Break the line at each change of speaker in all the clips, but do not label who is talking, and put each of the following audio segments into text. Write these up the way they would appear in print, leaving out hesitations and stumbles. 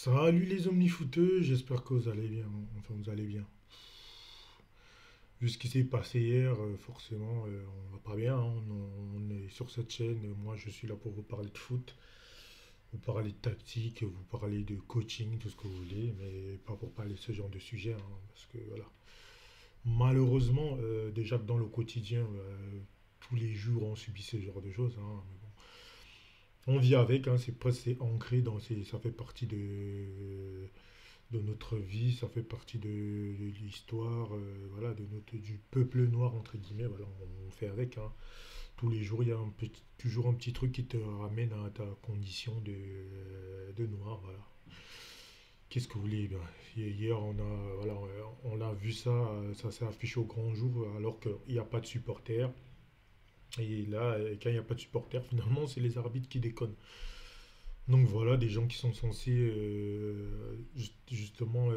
Salut les omnifooteux, j'espère que vous allez bien. Enfin, vous allez bien. Vu ce qui s'est passé hier, forcément, on va pas bien, hein. On est sur cette chaîne. Moi, je suis là pour vous parler de foot, vous parler de tactique, vous parler de coaching, tout ce que vous voulez, mais pas pour parler de ce genre de sujet, hein, parce que voilà. Malheureusement, déjà que dans le quotidien, tous les jours, on subit ce genre de choses, hein, mais bon. On vit avec, hein, c'est presque c'est ancré dans, ça fait partie de notre vie, ça fait partie de l'histoire, voilà, du peuple noir, entre guillemets, voilà, on fait avec, hein. Tous les jours, il y a toujours un petit truc qui te ramène à ta condition de noir, voilà. Qu'est-ce que vous voulez? Ben, hier, voilà, on a vu ça, ça s'est affiché au grand jour, alors qu'il n'y a pas de supporters. Et là, quand il n'y a pas de supporters, finalement, c'est les arbitres qui déconnent. Donc voilà, des gens qui sont censés justement,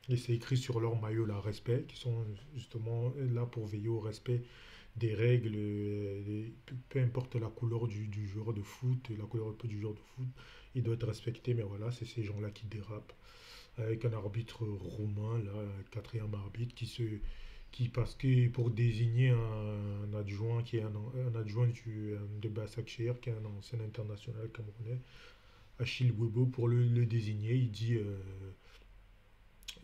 et c'est écrit sur leur maillot là, respect, qui sont justement là pour veiller au respect des règles, peu importe la couleur du joueur de foot, la couleur du joueur de foot, il doit être respecté, mais voilà, c'est ces gens-là qui dérapent, avec un arbitre roumain, là, quatrième arbitre, parce que pour désigner un adjoint qui est un adjoint de Başakşehir, qui est un ancien international camerounais, Achille Webo, pour le désigner, il dit,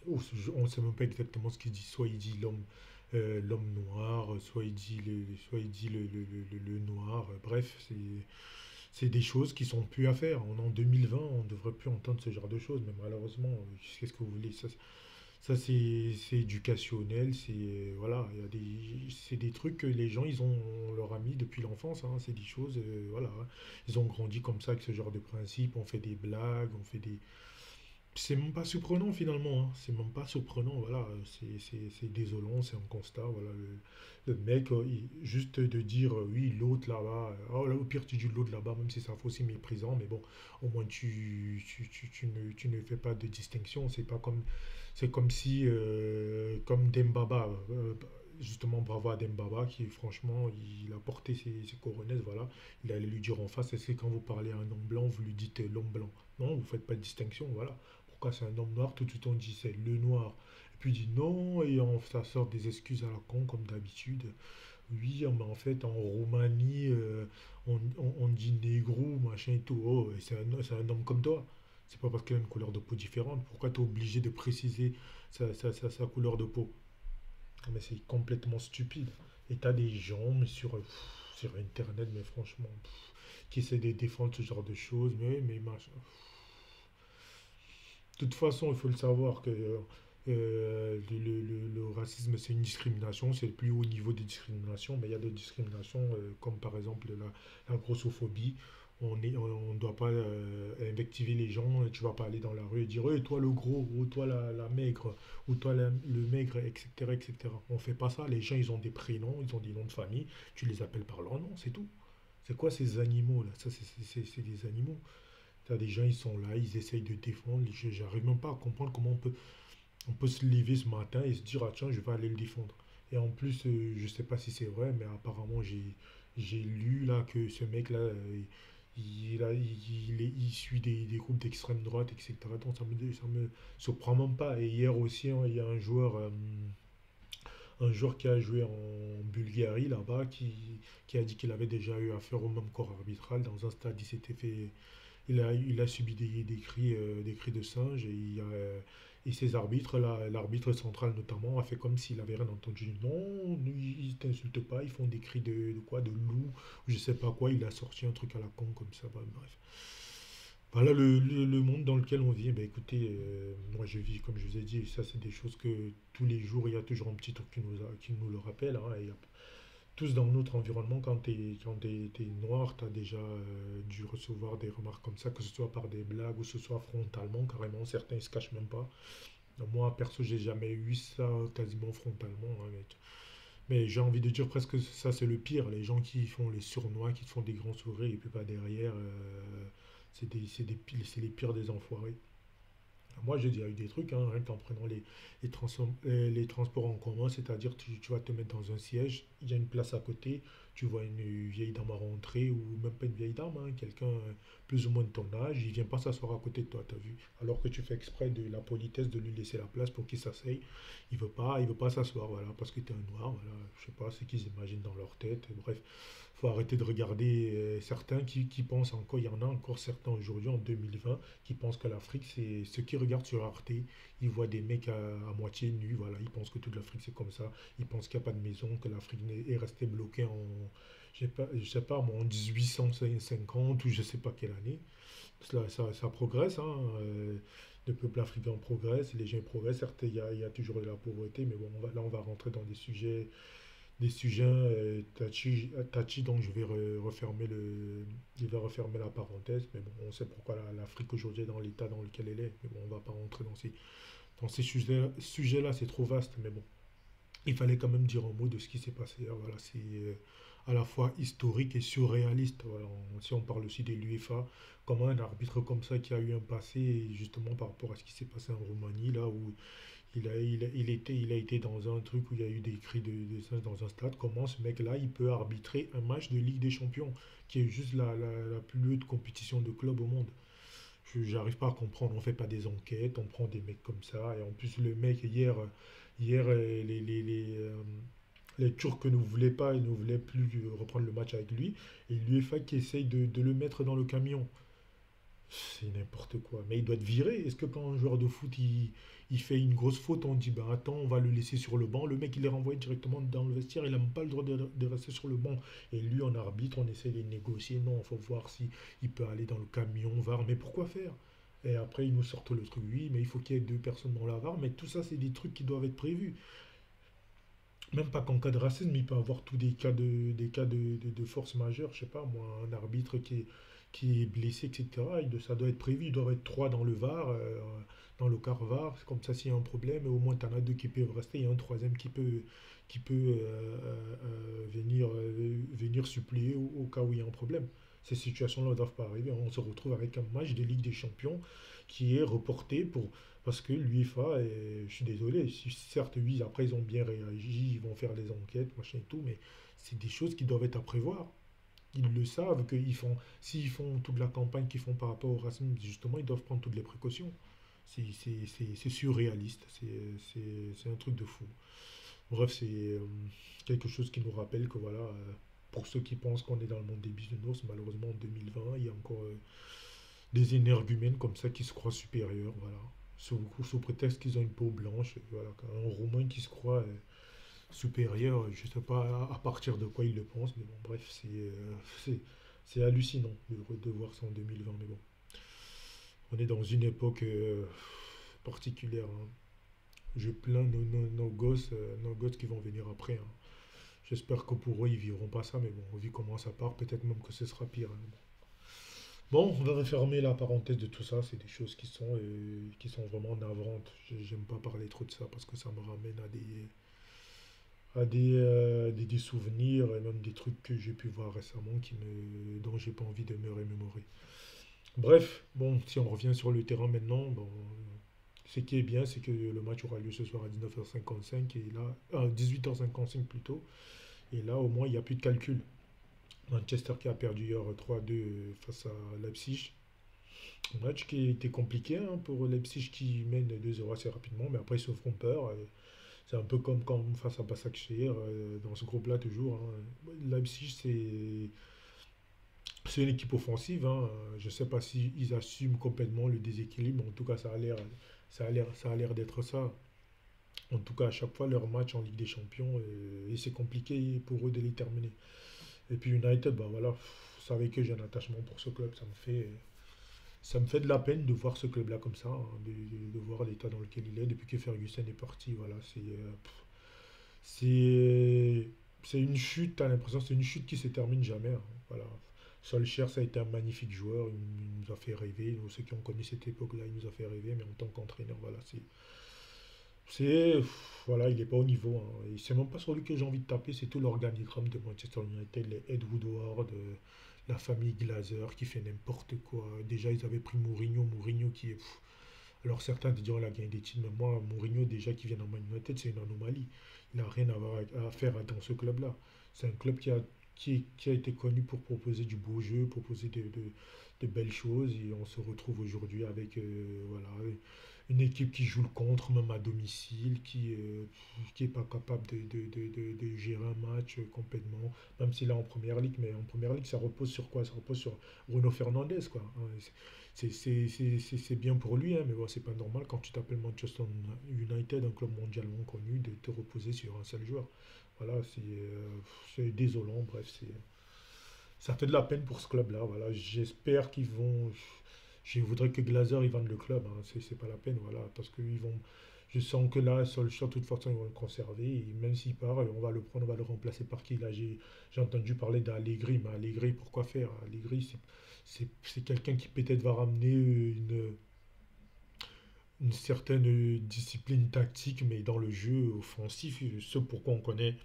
on ne sait même pas exactement ce qu'il dit, soit il dit l'homme noir, soit il dit le noir, bref, c'est des choses qui sont plus à faire. On est en 2020, on ne devrait plus entendre ce genre de choses, mais malheureusement, qu'est-ce que vous voulez, ça c'est éducationnel, voilà, c'est des trucs que les gens ils ont on leur a mis depuis l'enfance, hein, c'est des choses, voilà, hein. Ils ont grandi comme ça avec ce genre de principe, on fait des blagues, c'est même pas surprenant finalement, hein. C'est même pas surprenant, voilà. C'est désolant, c'est un constat, voilà. Le mec, juste de dire oui, l'autre là-bas, oh, là, au pire tu dis l'autre là-bas, même si ça fait aussi méprisant, mais bon, au moins tu ne fais pas de distinction. C'est comme si, comme Dembaba, justement bravo à Dembaba qui franchement, il a porté ses coronets, voilà. Il allait lui dire en face, est-ce que quand vous parlez à un homme blanc, vous lui dites l'homme blanc? Non, vous faites pas de distinction, voilà. Pourquoi c'est un homme noir? Tout de suite on dit c'est le noir. Et puis il dit non, et ça sort des excuses à la con comme d'habitude. Oui, mais en fait en Roumanie, on dit négro, machin et tout. Oh, et c'est un homme comme toi. C'est pas parce qu'il a une couleur de peau différente. Pourquoi tu es obligé de préciser sa couleur de peau? Mais c'est complètement stupide. Et t'as des gens mais sur Internet, mais franchement, qui essaient de défendre ce genre de choses. Mais machin. De toute façon, il faut le savoir que le racisme, c'est une discrimination, c'est le plus haut niveau de discrimination, mais il y a des discriminations comme par exemple la grossophobie. On ne doit pas invectiver les gens, tu vas pas aller dans la rue et dire hey, toi le gros, ou toi la maigre, ou toi le maigre, etc., etc. On fait pas ça, les gens ils ont des prénoms, ils ont des noms de famille, tu les appelles par leur nom, c'est tout. C'est quoi ces animaux là? Ça, c'est des animaux. T'as des gens, ils sont là, ils essayent de défendre. J'arrive même pas à comprendre comment on peut se lever ce matin et se dire, ah tiens, je vais aller le défendre. Et en plus, je sais pas si c'est vrai, mais apparemment, j'ai lu là que ce mec-là, il suit des groupes d'extrême droite, etc. Donc ça me surprend même pas. Et hier aussi, hein, il y a un joueur qui a joué en Bulgarie là-bas qui a dit qu'il avait déjà eu affaire au même corps arbitral dans un stade. Il a subi des cris de singe et ses arbitres, l'arbitre central notamment, a fait comme s'il avait rien entendu. Non, ils t'insultent pas, ils font des cris de quoi, de loup, je sais pas quoi. Il a sorti un truc à la con comme ça. Bah, bref. Voilà le monde dans lequel on vit. Ben, écoutez, moi je vis comme je vous ai dit, ça c'est des choses que tous les jours il y a toujours un petit truc qui nous le rappelle, hein, et tous dans notre environnement, quand t'es noir, tu as déjà dû recevoir des remarques comme ça, que ce soit par des blagues ou que ce soit frontalement, carrément. Certains ne se cachent même pas. Moi, perso, j'ai jamais eu ça quasiment frontalement, hein, mais j'ai envie de dire presque ça, c'est le pire. Les gens qui font les sournois, qui te font des grands sourires et puis pas derrière, c'est les pires des enfoirés. Moi, j'ai déjà eu des trucs, hein, rien qu'en prenant les transports en commun, c'est-à-dire tu vas te mettre dans un siège, il y a une place à côté, Tu vois une vieille dame à rentrer, ou même pas une vieille dame, hein, quelqu'un plus ou moins de ton âge, il vient pas s'asseoir à côté de toi, t'as vu? Alors que tu fais exprès de la politesse de lui laisser la place pour qu'il s'asseye. Il veut pas s'asseoir, voilà, parce que tu es un noir, voilà, je sais pas ce qu'ils imaginent dans leur tête. Bref, faut arrêter de regarder certains qui pensent encore, il y en a encore certains aujourd'hui en 2020 qui pensent que l'Afrique c'est ceux qui regardent sur Arte, ils voient des mecs à moitié nus, voilà, ils pensent que toute l'Afrique c'est comme ça, ils pensent qu'il n'y a pas de maison, que l'Afrique est restée bloquée en, je sais pas, moi, en 1850 ou je sais pas quelle année. Ça progresse, hein, le peuple africain progresse, les gens progressent, certes il y a toujours de la pauvreté, mais bon, là on va rentrer dans des sujets touchy, donc je vais refermer la parenthèse. Mais bon, on sait pourquoi l'Afrique aujourd'hui est dans l'état dans lequel elle est. Mais bon, on va pas rentrer dans ces sujets-là, c'est trop vaste. Mais bon, il fallait quand même dire un mot de ce qui s'est passé. Ah, voilà, c'est à la fois historique et surréaliste. Voilà, si on parle aussi de l'UEFA, comment un arbitre comme ça qui a eu un passé, justement par rapport à ce qui s'est passé en Roumanie, là où il a été dans un truc où il y a eu des cris de singe dans un stade. Comment ce mec-là, il peut arbitrer un match de Ligue des Champions, qui est juste la plus haute compétition de club au monde? J'arrive pas à comprendre. On fait pas des enquêtes, on prend des mecs comme ça. Et en plus, le mec, hier les Turcs ne voulaient pas, ils ne voulaient plus reprendre le match avec lui. Et l'UEFA qui essaye de le mettre dans le camion. C'est n'importe quoi. Mais il doit être viré. Est-ce que quand un joueur de foot il fait une grosse faute, on dit ben attends, on va le laisser sur le banc. Le mec il est renvoyé directement dans le vestiaire, il n'a même pas le droit de rester sur le banc. Et lui en arbitre, on essaie de négocier. Non, il faut voir si il peut aller dans le camion, VAR. Mais pourquoi faire? Et après ils nous sortent le truc, oui, mais il faut qu'il y ait deux personnes dans la VAR. Mais tout ça, c'est des trucs qui doivent être prévus. Même pas qu'en cas de racisme, il peut y avoir tous des cas de force majeure. Je sais pas, moi, un arbitre qui est blessé, etc. Ça doit être prévu. Il doit être trois dans le VAR, dans le quart VAR. C'est comme ça, s'il y a un problème, au moins, tu en as deux qui peuvent rester. Il y a un troisième qui peut venir suppléer au cas où il y a un problème. Ces situations-là ne doivent pas arriver. On se retrouve avec un match de Ligue des Champions qui est reporté parce que l'UEFA, je suis désolé, certes, oui, après ils ont bien réagi, ils vont faire des enquêtes, machin et tout, mais c'est des choses qui doivent être à prévoir. Ils le savent, s'ils font toute la campagne qu'ils font par rapport au racisme, justement, ils doivent prendre toutes les précautions. C'est surréaliste, c'est un truc de fou. Bref, c'est quelque chose qui nous rappelle que voilà, pour ceux qui pensent qu'on est dans le monde des bisounours, malheureusement en 2020, il y a encore des énergumènes comme ça qui se croient supérieurs, voilà. Sous prétexte qu'ils ont une peau blanche, voilà. Un Roumain qui se croit supérieur, je ne sais pas à partir de quoi il le pense, mais bon, bref, c'est, c'est hallucinant de voir ça en 2020, mais bon. On est dans une époque particulière, hein. Je plains nos gosses qui vont venir après, hein. J'espère que pour eux, ils vivront pas ça, mais bon, vu comment ça part, peut-être même que ce sera pire, hein. Bon, on va refermer la parenthèse de tout ça. C'est des choses qui sont vraiment navrantes. J'aime pas parler trop de ça parce que ça me ramène des souvenirs et même des trucs que j'ai pu voir récemment dont j'ai pas envie de me remémorer. Bref, bon, si on revient sur le terrain maintenant, bon, ce qui est bien, c'est que le match aura lieu ce soir à 19h55 et là, à 18h55 plutôt. Et là, au moins, il n'y a plus de calcul. Manchester qui a perdu hier 3-2 face à Leipzig. Un match qui était compliqué, hein, pour Leipzig qui mène 2-0 assez rapidement, mais après ils se font peur. C'est un peu comme face à Başakşehir, dans ce groupe-là toujours, hein. Leipzig, c'est une équipe offensive, hein. Je ne sais pas s'ils assument complètement le déséquilibre, mais en tout cas ça a l'air d'être ça. En tout cas, à chaque fois leur match en Ligue des Champions, et c'est compliqué pour eux de les terminer. Et puis United, bah voilà, vous savez que j'ai un attachement pour ce club, ça me fait de la peine de voir ce club-là comme ça, hein, de voir l'état dans lequel il est depuis que Ferguson est parti. Voilà, c'est, c'est une chute, t'as l'impression que c'est une chute qui se termine jamais, hein. Voilà. Solskjaer, ça a été un magnifique joueur, il nous a fait rêver. Nous, ceux qui ont connu cette époque-là, il nous a fait rêver, mais en tant qu'entraîneur, voilà, voilà, il n'est pas au niveau, hein. Et c'est même pas sur lui que j'ai envie de taper, c'est tout l'organigramme de Manchester United, les Ed Woodward, la famille Glazer qui fait n'importe quoi. Déjà, ils avaient pris Mourinho qui est. Alors certains diront il a gagné des titres, mais moi, Mourinho, déjà qui vient dans Man United, c'est une anomalie. Il n'a rien à faire dans ce club-là. C'est un club qui a qui a été connu pour proposer du beau jeu, proposer de belles choses. Et on se retrouve aujourd'hui avec voilà, une équipe qui joue le contre, même à domicile, qui est pas capable de gérer un match complètement, même s'il est en première ligue. Mais en première ligue, ça repose sur quoi? Ça repose sur Bruno Fernandes, quoi. C'est bien pour lui, hein, mais bon, c'est pas normal quand tu t'appelles Manchester United, un club mondialement connu, de te reposer sur un seul joueur. Voilà, c'est désolant. Bref, ça fait de la peine pour ce club-là. Voilà, j'espère qu'ils vont. Je voudrais que Glazer il vende le club. Hein. C'est pas la peine, voilà, parce que ils vont. Je sens que là, Solskjaer, de toute façon, ils vont le conserver. Et même s'il part, on va le prendre, on va le remplacer par qui? Là, j'ai entendu parler d'Allegri, mais Allegri, pourquoi faire? Allegri, c'est quelqu'un qui peut-être va ramener une certaine discipline tactique, mais dans le jeu offensif, ce pourquoi on connaît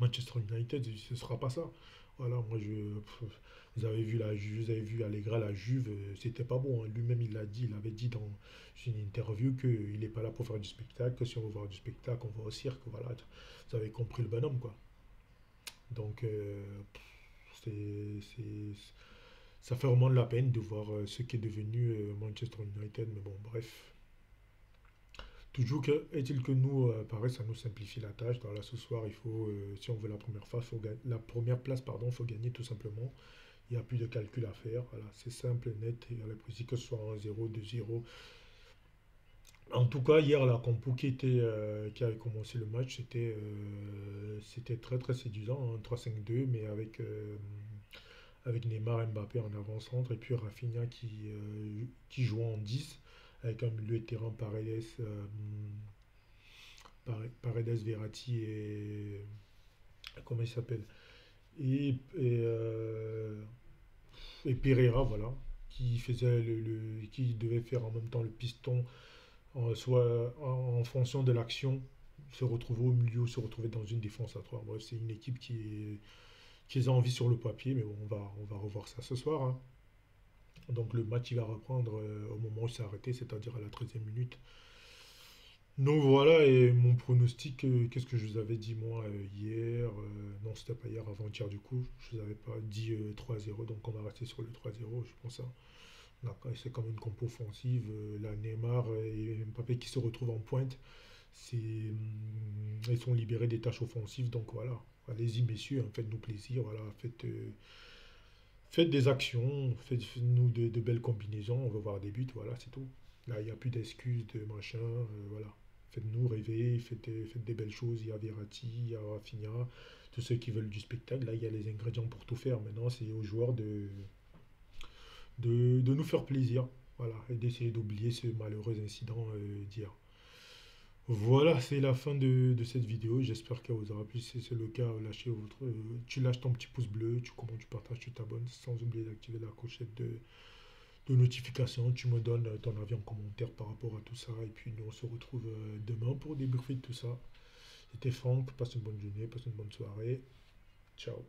Manchester United, ce ne sera pas ça. Voilà, vous avez vu la Juve, vous avez vu Allegra, la Juve, c'était pas bon. Hein. Lui-même, il l'a dit, il avait dit dans une interview qu'il n'est pas là pour faire du spectacle, que si on veut voir du spectacle, on va au cirque. Voilà, vous avez compris le bonhomme, quoi. Donc, c'est, c'est- ça fait vraiment de la peine de voir ce qui est devenu Manchester United. Mais bon, bref. Toujours est-il que nous, pareil, ça nous simplifie la tâche. Dans là, ce soir, il faut, si on veut la première phase, la première place, pardon, il faut gagner tout simplement. Il n'y a plus de calcul à faire. Voilà, c'est simple, net, et à la précis que ce soit 1-0, 2-0. En tout cas, hier, la compo qui avait commencé le match, c'était très très séduisant, hein, 3-5-2, mais avec Neymar, Mbappé en avant-centre, et puis Rafinha qui joue en 10 avec un milieu de terrain Paredes, Verratti et. Comment il s'appelle? Et Pereira, voilà, qui devait faire en même temps le piston, soit en fonction de l'action, se retrouver au milieu, se retrouver dans une défense à trois. Bref, c'est une équipe qui a envie sur le papier, mais bon, on va revoir ça ce soir. Hein. Donc le match il va reprendre au moment où c'est arrêté, c'est-à-dire à la 13e minute. Donc voilà, et mon pronostic, qu'est-ce que je vous avais dit moi hier? Non, c'était pas hier, avant-hier du coup. Je vous avais pas dit 3-0, donc on va rester sur le 3-0, je pense. Hein. Là, c'est comme une compo offensive. Là, Neymar et Mbappé qui se retrouvent en pointe, ils sont libérés des tâches offensives, donc voilà. Allez-y, messieurs, hein, faites-nous plaisir. Voilà, faites des actions, faites-nous de belles combinaisons, on va voir des buts, voilà, c'est tout. Là, il n'y a plus d'excuses, de machin, voilà. Faites-nous rêver, faites des belles choses. Il y a Verratti, il y a Rafinha, tous ceux qui veulent du spectacle. Là, il y a les ingrédients pour tout faire. Maintenant, c'est aux joueurs de nous faire plaisir. Voilà, et d'essayer d'oublier ce malheureux incident d'hier. Voilà, c'est la fin de cette vidéo. J'espère qu'elle vous aura plu. Si c'est le cas, tu lâches ton petit pouce bleu, tu commentes, tu partages, tu t'abonnes, sans oublier d'activer la clochette de notification. Tu me donnes ton avis en commentaire par rapport à tout ça. Et puis nous, on se retrouve demain pour débriefer de tout ça. C'était Franck. Passe une bonne journée, passe une bonne soirée. Ciao.